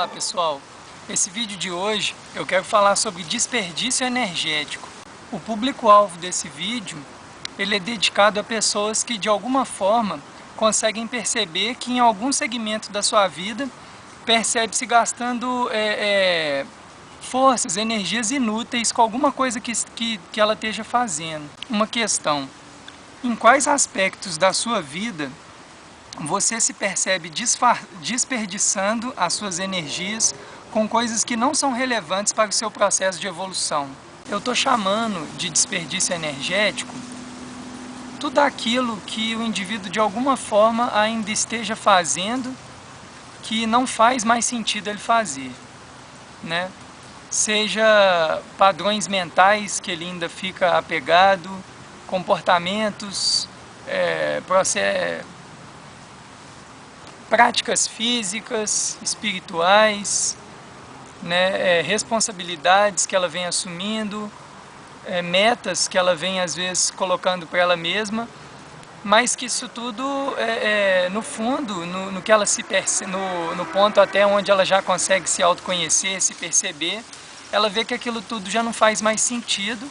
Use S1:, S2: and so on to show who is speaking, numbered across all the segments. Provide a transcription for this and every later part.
S1: Olá pessoal, esse vídeo de hoje eu quero falar sobre desperdício energético. O público-alvo desse vídeo ele é dedicado a pessoas que de alguma forma conseguem perceber que em algum segmento da sua vida percebe-se gastando forças, energias inúteis com alguma coisa que ela esteja fazendo. Uma questão: em quais aspectos da sua vida você se percebe desperdiçando as suas energias com coisas que não são relevantes para o seu processo de evolução? Eu estou chamando de desperdício energético tudo aquilo que o indivíduo de alguma forma ainda esteja fazendo que não faz mais sentido ele fazer, né? Seja padrões mentais que ele ainda fica apegado, comportamentos, práticas físicas, espirituais, né, responsabilidades que ela vem assumindo, metas que ela vem às vezes colocando para ela mesma, mas que isso tudo, no fundo, no que ela se percebe, no ponto até onde ela já consegue se autoconhecer, se perceber, ela vê que aquilo tudo já não faz mais sentido,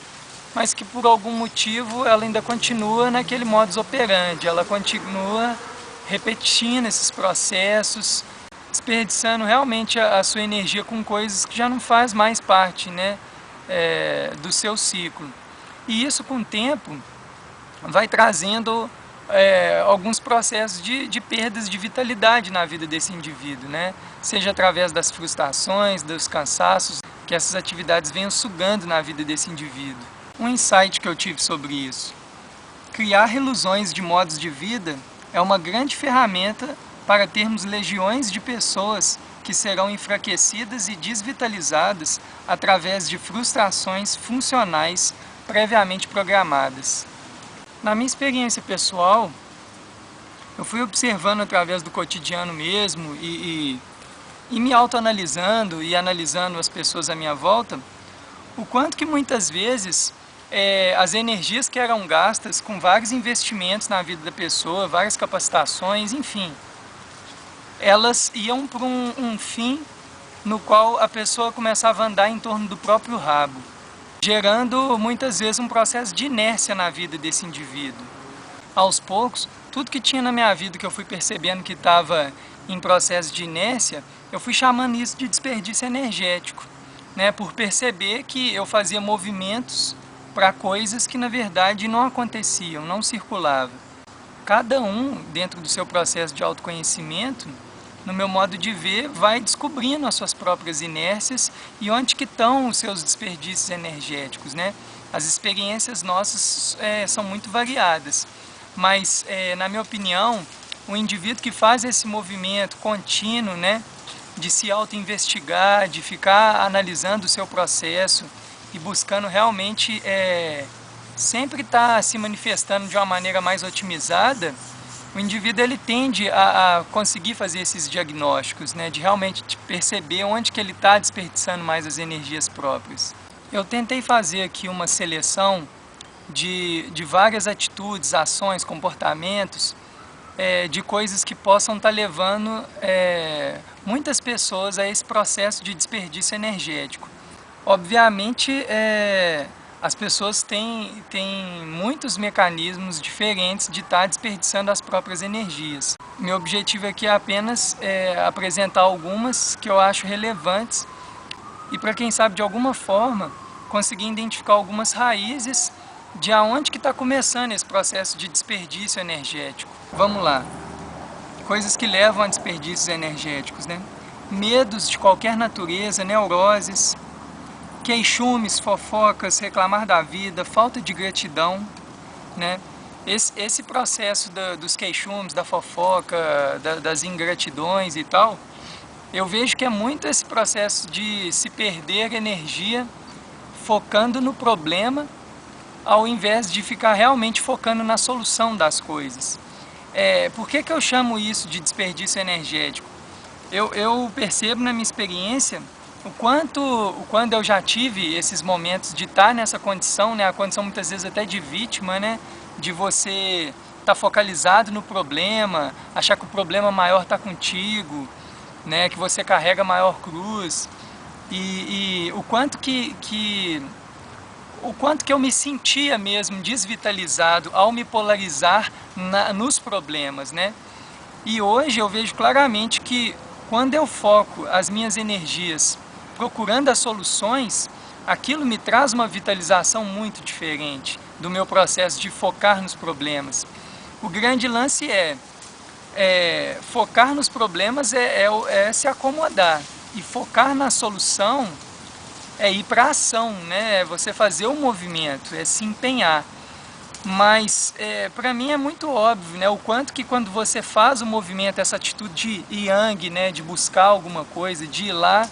S1: mas que por algum motivo ela ainda continua naquele modus operandi, ela continua repetindo esses processos, desperdiçando realmente a sua energia com coisas que já não faz mais parte, né, do seu ciclo. E isso com o tempo vai trazendo alguns processos de perdas de vitalidade na vida desse indivíduo, né? Seja através das frustrações, dos cansaços que essas atividades venham sugando na vida desse indivíduo. Um insight que eu tive sobre isso: criar ilusões de modos de vida é uma grande ferramenta para termos legiões de pessoas que serão enfraquecidas e desvitalizadas através de frustrações funcionais previamente programadas. Na minha experiência pessoal, eu fui observando através do cotidiano mesmo e me autoanalisando e analisando as pessoas à minha volta, o quanto que muitas vezes as energias que eram gastas com vários investimentos na vida da pessoa, várias capacitações, enfim, elas iam para um fim no qual a pessoa começava a andar em torno do próprio rabo, gerando muitas vezes um processo de inércia na vida desse indivíduo. Aos poucos, tudo que tinha na minha vida que eu fui percebendo que estava em processo de inércia, eu fui chamando isso de desperdício energético, né? Por perceber que eu fazia movimentos para coisas que na verdade não aconteciam, não circulavam. Cada um, dentro do seu processo de autoconhecimento, no meu modo de ver, vai descobrindo as suas próprias inércias e onde que estão os seus desperdícios energéticos, né? As experiências nossas são muito variadas, mas na minha opinião, o indivíduo que faz esse movimento contínuo, né, de se auto-investigar, de ficar analisando o seu processo e buscando realmente sempre estar se manifestando de uma maneira mais otimizada, o indivíduo ele tende a conseguir fazer esses diagnósticos, né, de realmente perceber onde que ele está desperdiçando mais as energias próprias. Eu tentei fazer aqui uma seleção de várias atitudes, ações, comportamentos, de coisas que possam estar levando muitas pessoas a esse processo de desperdício energético. Obviamente, as pessoas têm muitos mecanismos diferentes de estar desperdiçando as próprias energias. Meu objetivo aqui é apenas apresentar algumas que eu acho relevantes e para quem sabe de alguma forma conseguir identificar algumas raízes de aonde que está começando esse processo de desperdício energético. Vamos lá. Coisas que levam a desperdícios energéticos, né? Medos de qualquer natureza, neuroses, queixumes, fofocas, reclamar da vida, falta de gratidão, né? Esse processo dos queixumes, da fofoca, das ingratidões e tal, eu vejo que é muito esse processo de se perder energia focando no problema, ao invés de ficar realmente focando na solução das coisas. Por que eu chamo isso de desperdício energético? Eu percebo na minha experiência quando eu já tive esses momentos de estar nessa condição, né, a condição muitas vezes até de vítima, né, de você estar focalizado no problema, achar que o problema maior está contigo, né, que você carrega maior cruz, e o quanto o quanto que eu me sentia mesmo desvitalizado ao me polarizar nos problemas, né? E hoje eu vejo claramente que quando eu foco as minhas energias procurando as soluções, aquilo me traz uma vitalização muito diferente do meu processo de focar nos problemas. O grande lance focar nos problemas é se acomodar, e focar na solução é ir para a ação, né? É você fazer o movimento, é se empenhar. Mas para mim é muito óbvio, né, o quanto que quando você faz o movimento, essa atitude de yang, né, de buscar alguma coisa, de ir lá,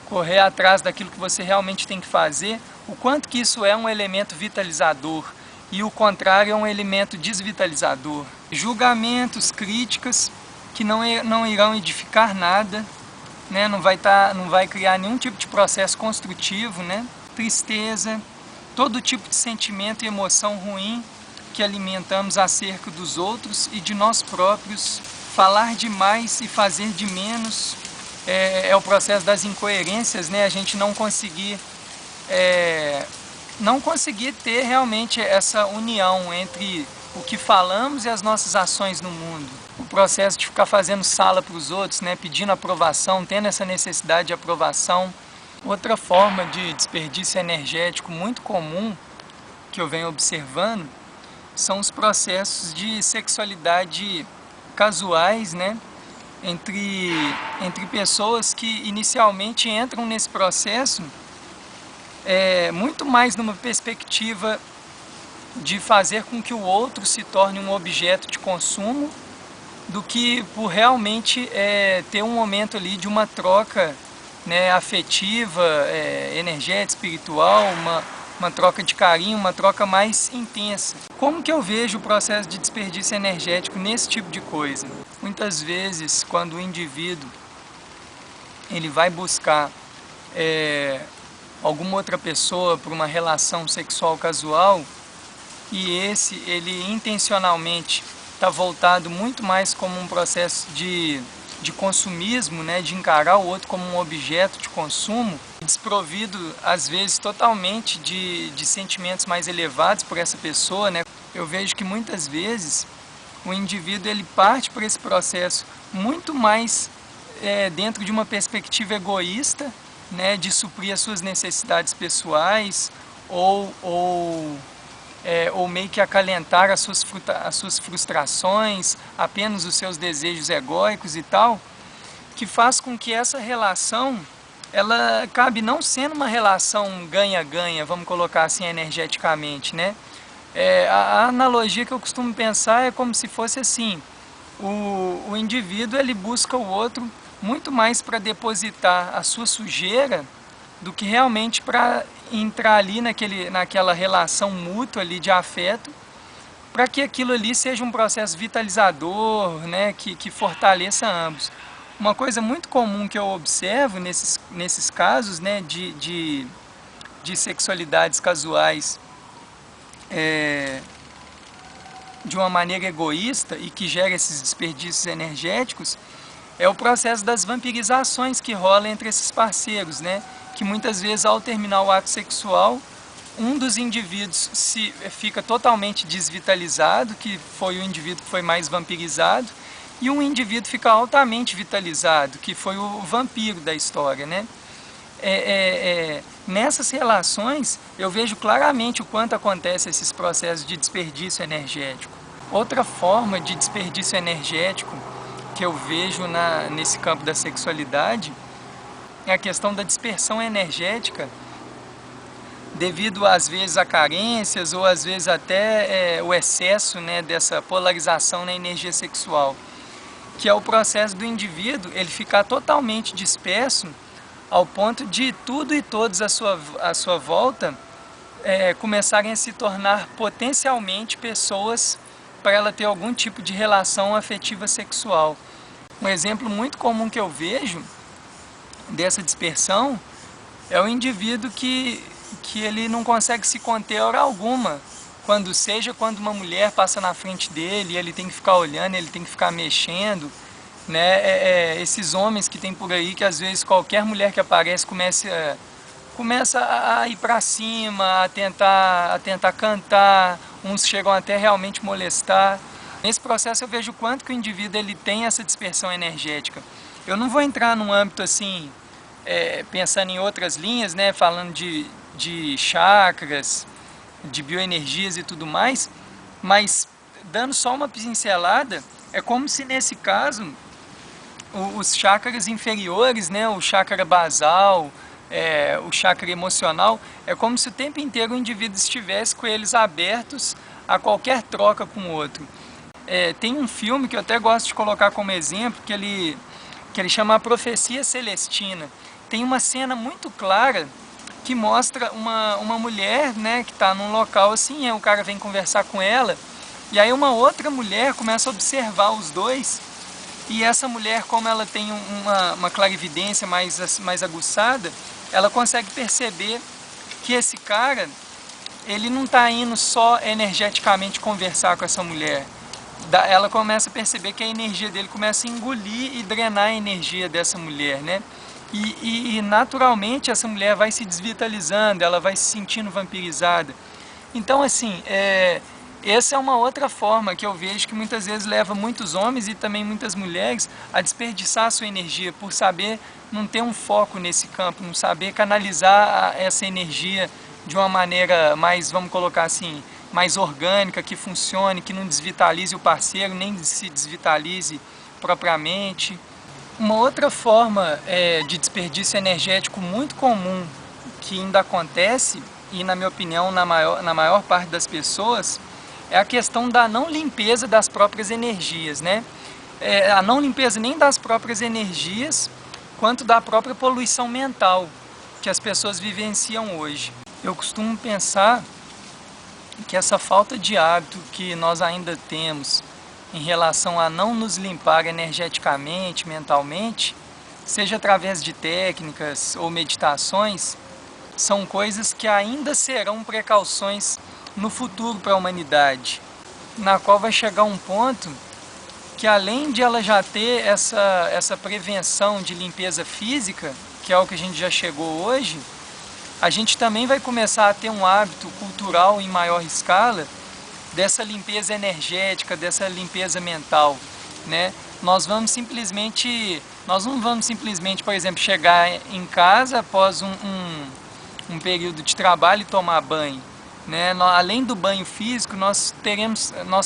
S1: correr atrás daquilo que você realmente tem que fazer, o quanto que isso é um elemento vitalizador e o contrário é um elemento desvitalizador. Julgamentos, críticas que não irão edificar nada, né, não vai criar nenhum tipo de processo construtivo, né, tristeza, todo tipo de sentimento e emoção ruim que alimentamos acerca dos outros e de nós próprios. Falar demais e fazer de menos é o processo das incoerências, né? A gente não conseguir ter realmente essa união entre o que falamos e as nossas ações no mundo. O processo de ficar fazendo sala para os outros, né? Pedindo aprovação, tendo essa necessidade de aprovação. Outra forma de desperdício energético muito comum que eu venho observando são os processos de sexualidade casuais, né? Entre pessoas que inicialmente entram nesse processo muito mais numa perspectiva de fazer com que o outro se torne um objeto de consumo do que por realmente ter um momento ali de uma troca, né, afetiva, energética, espiritual, uma troca de carinho, uma troca mais intensa. Como que eu vejo o processo de desperdício energético nesse tipo de coisa? Muitas vezes, quando o indivíduo ele vai buscar alguma outra pessoa para uma relação sexual casual, e ele intencionalmente está voltado muito mais como um processo de consumismo, né, de encarar o outro como um objeto de consumo, desprovido às vezes totalmente de sentimentos mais elevados por essa pessoa, né? Eu vejo que muitas vezes o indivíduo ele parte por esse processo muito mais dentro de uma perspectiva egoísta, né, de suprir as suas necessidades pessoais ou meio que acalentar as suas frustrações, apenas os seus desejos egóicos e tal, que faz com que essa relação, ela acabe não sendo uma relação ganha-ganha, vamos colocar assim energeticamente, né? A analogia que eu costumo pensar é como se fosse assim, o indivíduo ele busca o outro muito mais para depositar a sua sujeira do que realmente para entrar ali naquela relação mútua ali de afeto, para que aquilo ali seja um processo vitalizador, né, que fortaleça ambos. Uma coisa muito comum que eu observo nesses casos, né, de sexualidades casuais de uma maneira egoísta e que gera esses desperdícios energéticos, é o processo das vampirizações que rola entre esses parceiros, né? Que muitas vezes ao terminar o ato sexual, um dos indivíduos fica totalmente desvitalizado, que foi o indivíduo que foi mais vampirizado, e um indivíduo fica altamente vitalizado, que foi o vampiro da história, né? Nessas relações eu vejo claramente o quanto acontece esses processos de desperdício energético. Outra forma de desperdício energético que eu vejo nesse campo da sexualidade é a questão da dispersão energética devido às vezes a carências ou às vezes até o excesso, né, dessa polarização na energia sexual, que é o processo do indivíduo ele ficar totalmente disperso ao ponto de tudo e todos à sua volta começarem a se tornar potencialmente pessoas para ela ter algum tipo de relação afetiva sexual. Um exemplo muito comum que eu vejo dessa dispersão é o indivíduo que ele não consegue se conter hora alguma, quando uma mulher passa na frente dele, ele tem que ficar olhando, ele tem que ficar mexendo, né? Esses homens que tem por aí, que às vezes qualquer mulher que aparece começa a ir para cima, a tentar cantar, uns chegam até realmente molestar. Nesse processo eu vejo o quanto que o indivíduo ele tem essa dispersão energética. Eu não vou entrar num âmbito assim, pensando em outras linhas, né, falando de chakras, de bioenergias e tudo mais, mas dando só uma pincelada, é como se nesse caso os chakras inferiores, né, o chakra basal, o chakra emocional, é como se o tempo inteiro o indivíduo estivesse com eles abertos a qualquer troca com o outro. Tem um filme que eu até gosto de colocar como exemplo, que ele chama A Profecia Celestina. Tem uma cena muito clara que mostra uma mulher, né, que está num local assim, o cara vem conversar com ela, e aí uma outra mulher começa a observar os dois, e essa mulher, como ela tem uma clarividência mais aguçada, ela consegue perceber que esse cara, ele não está indo só energeticamente conversar com essa mulher. Ela começa a perceber que a energia dele começa a engolir e drenar a energia dessa mulher, né? E naturalmente essa mulher vai se desvitalizando, ela vai se sentindo vampirizada. Então, assim, essa é uma outra forma que eu vejo que muitas vezes leva muitos homens e também muitas mulheres a desperdiçar a sua energia por saber não ter um foco nesse campo, não saber canalizar essa energia de uma maneira mais, vamos colocar assim, mais orgânica, que funcione, que não desvitalize o parceiro, nem se desvitalize propriamente. Uma outra forma de desperdício energético muito comum que ainda acontece, e na minha opinião na maior parte das pessoas, é a questão da não limpeza das próprias energias, né? A não limpeza nem das próprias energias, quanto da própria poluição mental que as pessoas vivenciam hoje. Eu costumo pensar que essa falta de hábito que nós ainda temos em relação a não nos limpar energeticamente, mentalmente, seja através de técnicas ou meditações, são coisas que ainda serão precauções no futuro para a humanidade, na qual vai chegar um ponto que, além de ela já ter essa prevenção de limpeza física, que é o que a gente já chegou hoje, a gente também vai começar a ter um hábito cultural em maior escala dessa limpeza energética, dessa limpeza mental, né? Nós não vamos simplesmente, por exemplo, chegar em casa após um período de trabalho e tomar banho, né? Além do banho físico, nós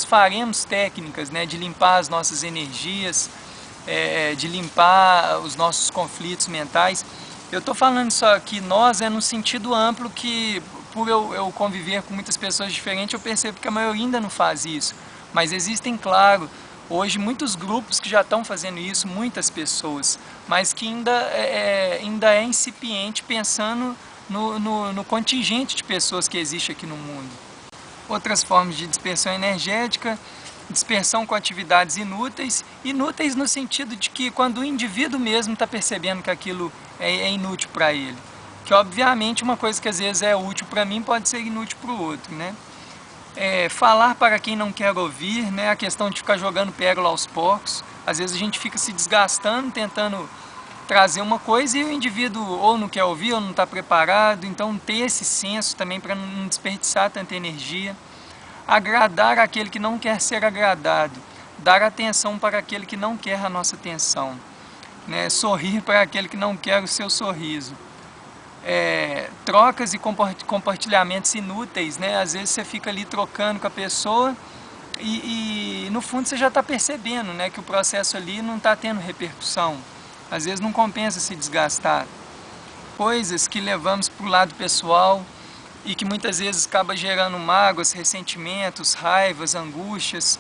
S1: faremos técnicas, né, de limpar as nossas energias, de limpar os nossos conflitos mentais. Eu estou falando só que nós no sentido amplo que, por eu conviver com muitas pessoas diferentes, eu percebo que a maioria ainda não faz isso. Mas existem, claro, hoje muitos grupos que já estão fazendo isso, muitas pessoas, mas que ainda é incipiente pensando no contingente de pessoas que existe aqui no mundo. Outras formas de dispersão energética: dispersão com atividades inúteis. Inúteis no sentido de que quando o indivíduo mesmo está percebendo que aquilo é inútil para ele. Que obviamente uma coisa que às vezes é útil para mim pode ser inútil para o outro, né? Falar para quem não quer ouvir, né? A questão de ficar jogando pérola aos porcos. Às vezes a gente fica se desgastando, tentando trazer uma coisa e o indivíduo ou não quer ouvir ou não está preparado. Então ter esse senso também para não desperdiçar tanta energia. Agradar aquele que não quer ser agradado, dar atenção para aquele que não quer a nossa atenção, né? Sorrir para aquele que não quer o seu sorriso. Trocas e compartilhamentos inúteis, né? Às vezes você fica ali trocando com a pessoa e no fundo você já está percebendo, né, que o processo ali não está tendo repercussão. Às vezes não compensa se desgastar. Coisas que levamos para o lado pessoal e que muitas vezes acaba gerando mágoas, ressentimentos, raivas, angústias,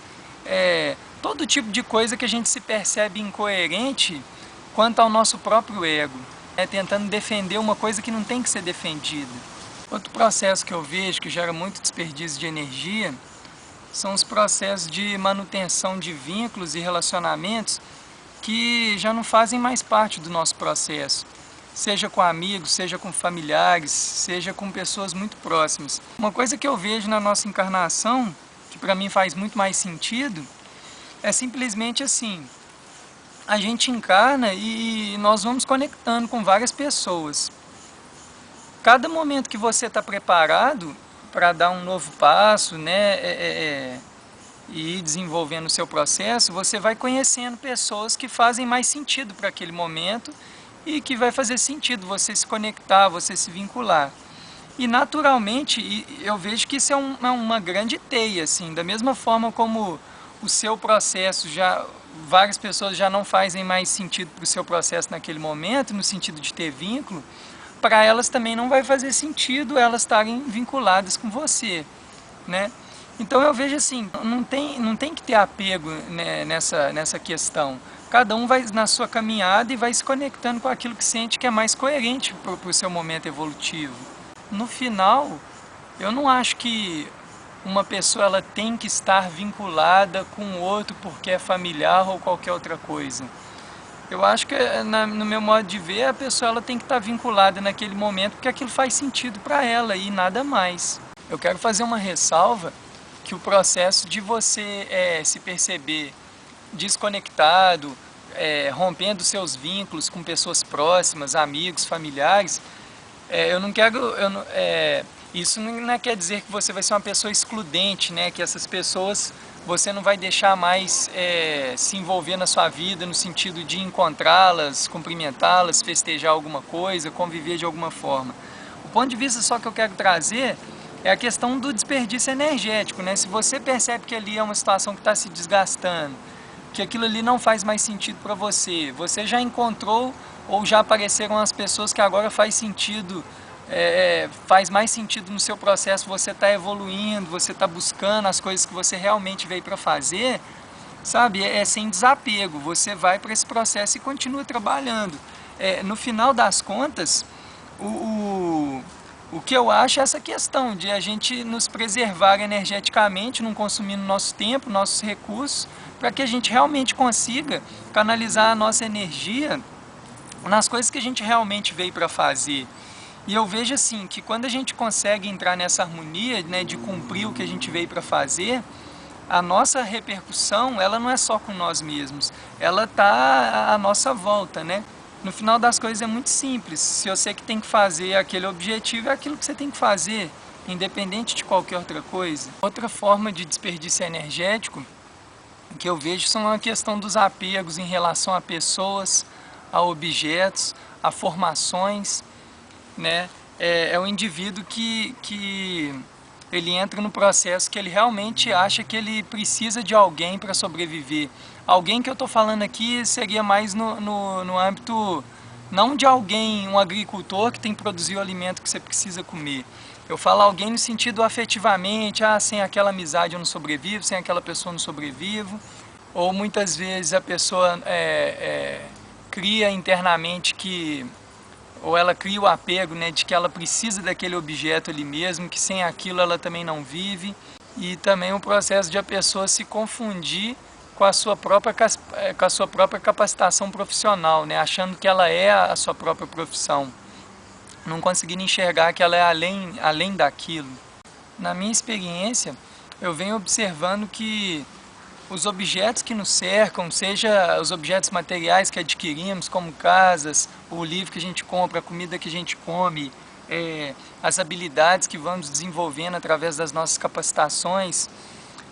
S1: todo tipo de coisa que a gente se percebe incoerente quanto ao nosso próprio ego, tentando defender uma coisa que não tem que ser defendida. Outro processo que eu vejo que gera muito desperdício de energia são os processos de manutenção de vínculos e relacionamentos que já não fazem mais parte do nosso processo. Seja com amigos, seja com familiares, seja com pessoas muito próximas. Uma coisa que eu vejo na nossa encarnação, que para mim faz muito mais sentido, é simplesmente assim: a gente encarna e nós vamos conectando com várias pessoas. Cada momento que você está preparado para dar um novo passo, né, e ir desenvolvendo o seu processo, você vai conhecendo pessoas que fazem mais sentido para aquele momento e que vai fazer sentido você se conectar, você se vincular. E naturalmente, eu vejo que isso é uma grande teia, assim, da mesma forma como o seu processo várias pessoas já não fazem mais sentido para o seu processo naquele momento, no sentido de ter vínculo, para elas também não vai fazer sentido elas estarem vinculadas com você, né? Então eu vejo assim, não tem que ter apego, né, nessa questão. Cada um vai na sua caminhada e vai se conectando com aquilo que sente que é mais coerente para o seu momento evolutivo. No final, eu não acho que uma pessoa ela tem que estar vinculada com o outro porque é familiar ou qualquer outra coisa. Eu acho que, no meu modo de ver, a pessoa ela tem que estar vinculada naquele momento porque aquilo faz sentido para ela e nada mais. Eu quero fazer uma ressalva que o processo de você se perceber desconectado, rompendo seus vínculos com pessoas próximas, amigos, familiares, eu não quero, isso não quer dizer que você vai ser uma pessoa excludente, né? Que essas pessoas você não vai deixar mais se envolver na sua vida no sentido de encontrá-las, cumprimentá-las, festejar alguma coisa, conviver de alguma forma. O ponto de vista só que eu quero trazer é a questão do desperdício energético, né? Se você percebe que ali é uma situação que está se desgastando, que aquilo ali não faz mais sentido para você, você já encontrou ou já apareceram as pessoas que agora faz sentido, faz mais sentido no seu processo, você está evoluindo, você está buscando as coisas que você realmente veio para fazer, sabe? Sem desapego, você vai para esse processo e continua trabalhando. No final das contas, o que eu acho é essa questão de a gente nos preservar energeticamente, não consumindo nosso tempo, nossos recursos, para que a gente realmente consiga canalizar a nossa energia nas coisas que a gente realmente veio para fazer. E eu vejo assim, que quando a gente consegue entrar nessa harmonia, né, de cumprir o que a gente veio para fazer, a nossa repercussão, ela não é só com nós mesmos, ela está à nossa volta, né? No final das coisas é muito simples, se você que tem que fazer aquele objetivo, é aquilo que você tem que fazer, independente de qualquer outra coisa. Outra forma de desperdício energético que eu vejo são a questão dos apegos em relação a pessoas, a objetos, a formações, né? É o indivíduo que ele entra no processo que ele realmente acha que ele precisa de alguém para sobreviver. Alguém que eu estou falando aqui seria mais no âmbito, não de alguém, um agricultor que tem que produzir o alimento que você precisa comer. Eu falo alguém no sentido afetivamente, sem aquela amizade eu não sobrevivo, sem aquela pessoa eu não sobrevivo. Ou muitas vezes a pessoa cria internamente ou ela cria o apego, né, de que ela precisa daquele objeto ali mesmo, que sem aquilo ela também não vive. E também o processo de a pessoa se confundir com a sua própria capacitação profissional, né, achando que ela é a sua própria profissão, não conseguindo enxergar que ela é além daquilo. Na minha experiência, eu venho observando que os objetos que nos cercam, seja os objetos materiais que adquirimos, como casas, o livro que a gente compra, a comida que a gente come, as habilidades que vamos desenvolvendo através das nossas capacitações,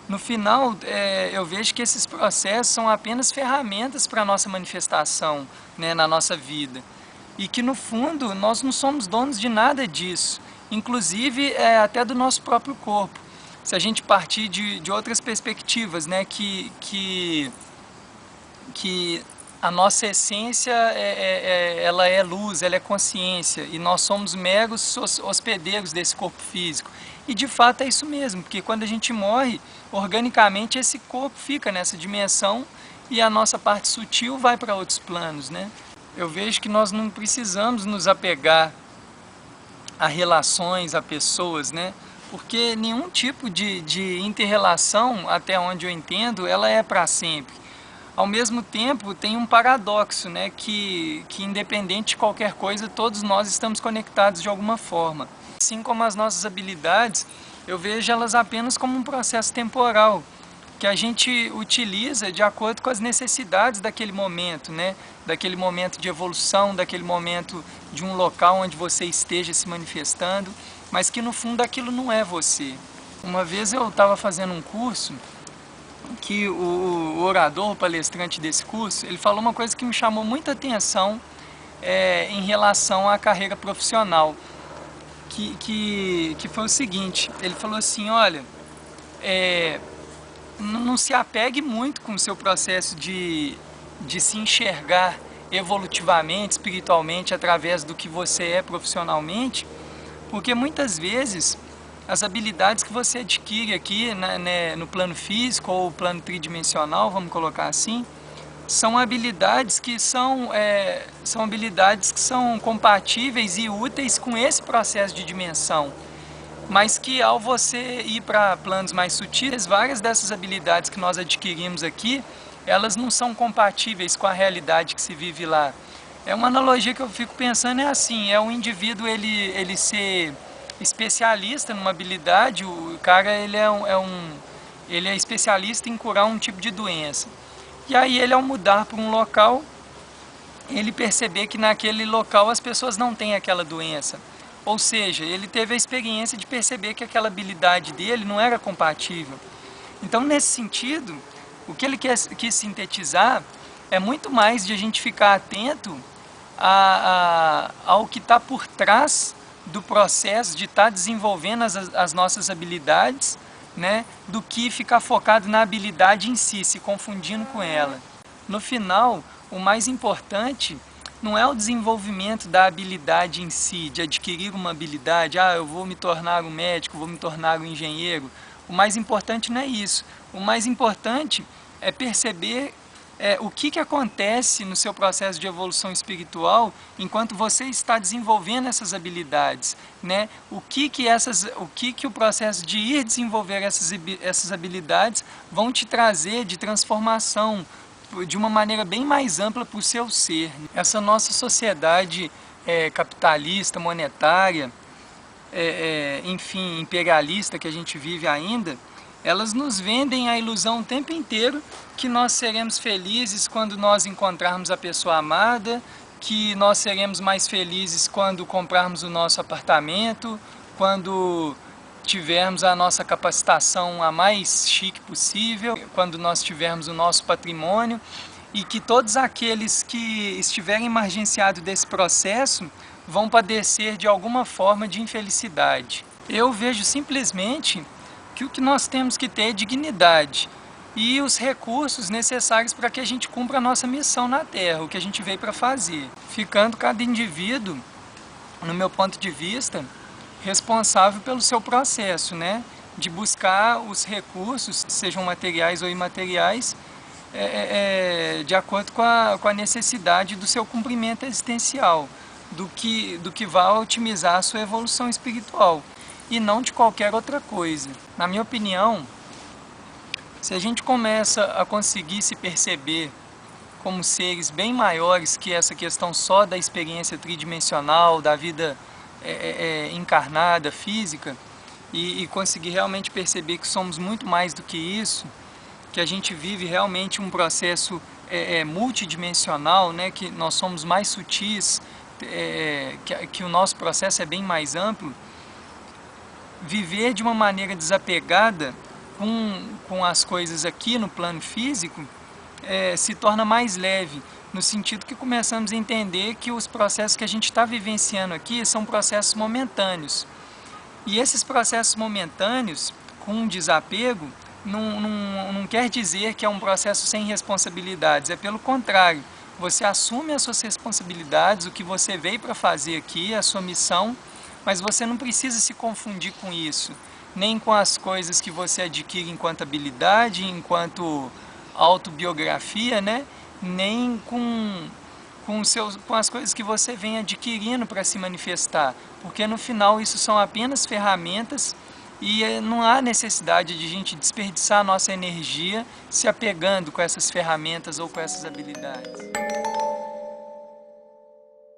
S1: no final eu vejo que esses processos são apenas ferramentas para a nossa manifestação, né, na nossa vida. E que no fundo nós não somos donos de nada disso, inclusive até do nosso próprio corpo. Se a gente partir de outras perspectivas, né, que a nossa essência ela é luz, ela é consciência, e nós somos meros hospedeiros desse corpo físico. E de fato é isso mesmo, porque quando a gente morre, organicamente esse corpo fica nessa dimensão e a nossa parte sutil vai para outros planos, né? Eu vejo que nós não precisamos nos apegar a relações, a pessoas, né? Porque nenhum tipo de inter-relação, até onde eu entendo, ela é para sempre. Ao mesmo tempo, tem um paradoxo, né? Que independente de qualquer coisa, todos nós estamos conectados de alguma forma. Assim como as nossas habilidades, eu vejo elas apenas como um processo temporal. que a gente utiliza de acordo com as necessidades daquele momento, né? Daquele momento de evolução, daquele momento de um local onde você esteja se manifestando, mas que no fundo aquilo não é você. Uma vez eu estava fazendo um curso que o orador, o palestrante desse curso, ele falou uma coisa que me chamou muita atenção em relação à carreira profissional, que foi o seguinte: ele falou assim, olha, não se apegue muito com o seu processo de se enxergar evolutivamente, espiritualmente, através do que você é profissionalmente, porque muitas vezes as habilidades que você adquire aqui, né, no plano físico ou plano tridimensional, vamos colocar assim, são habilidades que são compatíveis e úteis com esse processo de dimensão, mas que ao você ir para planos mais sutis, várias dessas habilidades que nós adquirimos aqui, elas não são compatíveis com a realidade que se vive lá. É uma analogia que eu fico pensando, é assim, é um indivíduo ele ser especialista numa habilidade, o cara ele é especialista em curar um tipo de doença. E aí ele, ao mudar para um local, ele perceber que naquele local as pessoas não têm aquela doença. Ou seja, ele teve a experiência de perceber que aquela habilidade dele não era compatível. Então, nesse sentido, o que ele quis sintetizar é muito mais de a gente ficar atento ao que está por trás do processo de estar desenvolvendo as nossas habilidades, né, do que ficar focado na habilidade em si, se confundindo com ela. No final, o mais importante não é o desenvolvimento da habilidade em si, de adquirir uma habilidade, eu vou me tornar um médico, vou me tornar um engenheiro. O mais importante não é isso. O mais importante é perceber o que acontece no seu processo de evolução espiritual enquanto você está desenvolvendo essas habilidades, né? O que o processo de ir desenvolver essas habilidades vão te trazer de transformação, de uma maneira bem mais ampla para o seu ser. Essa nossa sociedade capitalista, monetária, enfim, imperialista que a gente vive ainda, elas nos vendem a ilusão o tempo inteiro que nós seremos felizes quando nós encontrarmos a pessoa amada, que nós seremos mais felizes quando comprarmos o nosso apartamento, quando tivermos a nossa capacitação a mais chique possível, quando nós tivermos o nosso patrimônio, e que todos aqueles que estiverem emergenciados desse processo vão padecer de alguma forma de infelicidade. Eu vejo simplesmente que o que nós temos que ter é dignidade e os recursos necessários para que a gente cumpra a nossa missão na Terra, o que a gente veio para fazer. Ficando cada indivíduo, no meu ponto de vista, responsável pelo seu processo, né? De buscar os recursos, sejam materiais ou imateriais, de acordo com a necessidade do seu cumprimento existencial, do que vai otimizar a sua evolução espiritual, e não de qualquer outra coisa. Na minha opinião, se a gente começa a conseguir se perceber como seres bem maiores que essa questão só da experiência tridimensional, da vida encarnada, física, e conseguir realmente perceber que somos muito mais do que isso, que a gente vive realmente um processo multidimensional, né, que nós somos mais sutis, que o nosso processo é bem mais amplo, viver de uma maneira desapegada com as coisas aqui no plano físico se torna mais leve, no sentido que começamos a entender que os processos que a gente está vivenciando aqui são processos momentâneos. E esses processos momentâneos, com desapego, não quer dizer que é um processo sem responsabilidades, é pelo contrário, você assume as suas responsabilidades, o que você veio para fazer aqui, a sua missão, mas você não precisa se confundir com isso, nem com as coisas que você adquire enquanto habilidade, enquanto autobiografia, né? Nem com as coisas que você vem adquirindo para se manifestar, porque no final isso são apenas ferramentas e não há necessidade de a gente desperdiçar a nossa energia se apegando com essas ferramentas ou com essas habilidades.